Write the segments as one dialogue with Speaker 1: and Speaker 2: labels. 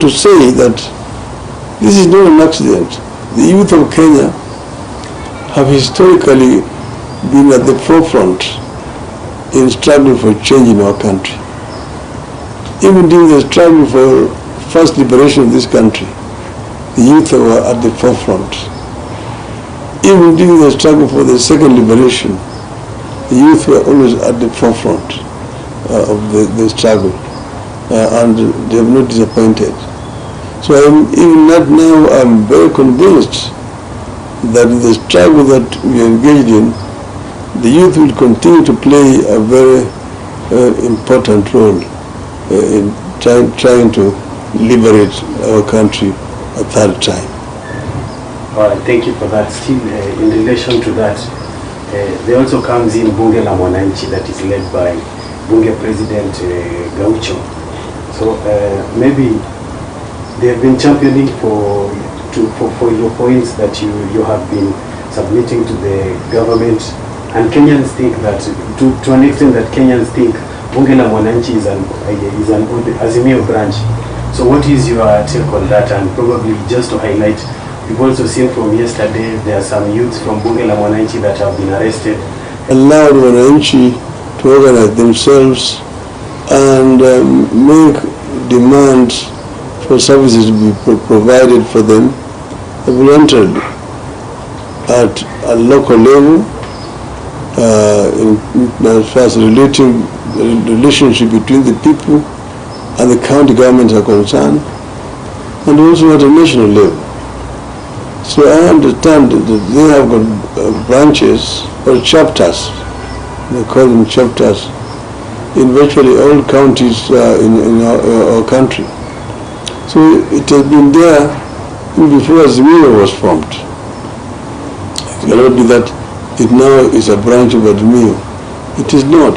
Speaker 1: to say that this is not an accident. The youth of Kenya have historically been at the forefront in struggle for change in our country. Even during the struggle for first liberation of this country, the youth were at the forefront. Even during the struggle for the second liberation, the youth were always at the forefront of the struggle, and they have not disappointed. So even now I'm very convinced that in the struggle that we are engaged in, the youth will continue to play a very important role in trying to liberate our country a third time.
Speaker 2: All right, thank you for that. Still, in relation to that, there also comes in Bunge la Mwananchi that is led by Bunge President Gaucho. So maybe they have been championing for your points that you have been submitting to the government, and Kenyans think that, to an extent that Kenyans think Bunge la Mwananchi is an Azimio branch. So what is your take on that? And probably just to highlight, we've also seen from yesterday there are some youths from Bunge la Mwananchi that have been arrested.
Speaker 1: Allowed Mwananchi to organize themselves and make demands for services to be provided for them voluntarily at a local level, as far as the relationship between the people and the county governments are concerned, and also at a national level. So I understand that they have got branches or chapters, they call them chapters, in virtually all counties in our country. So it has been there even before Azimio was formed. It cannot be that it now is a branch of Azimio. It is not.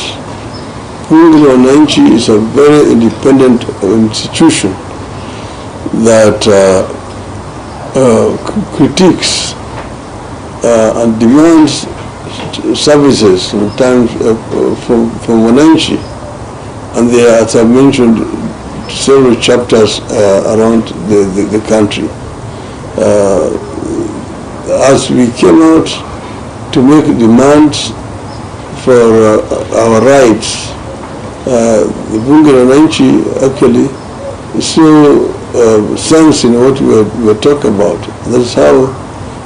Speaker 1: Bunge la Mwananchi is a very independent institution that critiques and demands services sometimes from Mwananchi, and there are, as I mentioned, several chapters around the country. As we came out to make demands for our rights, the Bunge la Mwananchi actually so sense in what we were talking about. That's how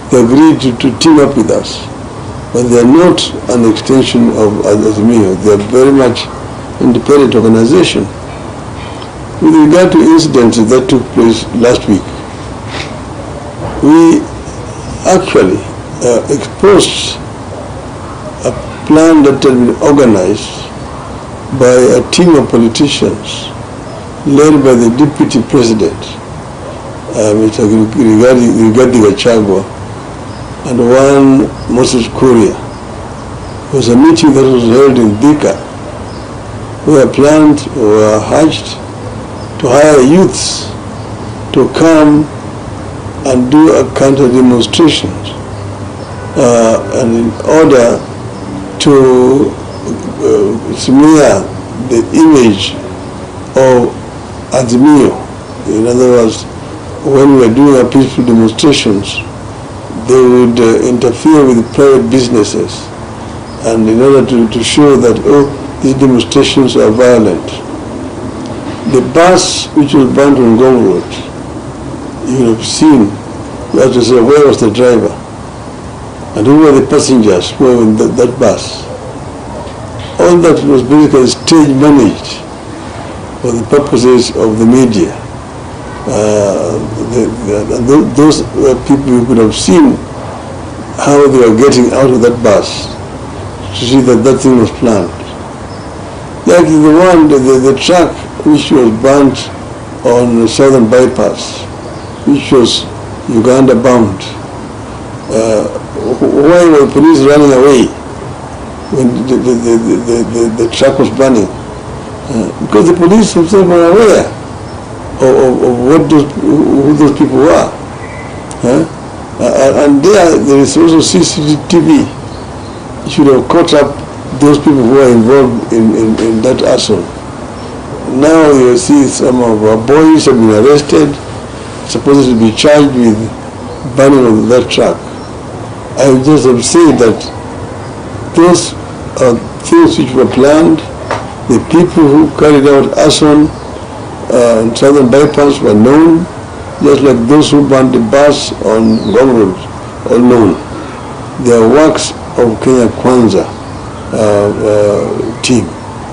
Speaker 1: they agreed to team up with us. But they are not an extension of Azimio. They are very much independent organization. With regard to incidents that took place last week, we actually exposed a plan that had been organized by a team of politicians led by the Deputy President, Mr. Rigathi Gachagua, and one Moses Kuria. It was a meeting that was held in Thika, where plans were hatched to hire youths to come and do a counter demonstration, and in order to smear the image of Azimio. In other words, when we are doing our peaceful demonstrations, they would interfere with private businesses, and in order to show that, these demonstrations are violent. The bus which was burned on Ngong Road, you have seen, you have to say, where was the driver? And who were the passengers who were in that bus? All that was basically stage managed for the purposes of the media. Those were people who could have seen how they were getting out of that bus to see that that thing was planned. Like the truck which was burnt on the southern bypass, which was Uganda bound. Why were the police running away when the truck was burning? Because the police themselves were aware of who those people were. And there is also CCTV. You should have caught up those people who were involved in that assault. now you see some of our boys have been arrested, supposed to be charged with burning of that truck. I would just have said that those are things which were planned. The people who carried out arson in Southern Bypass were known, just like those who burned the bus on Ngong Road are known. They are works of Kenya Kwanza team.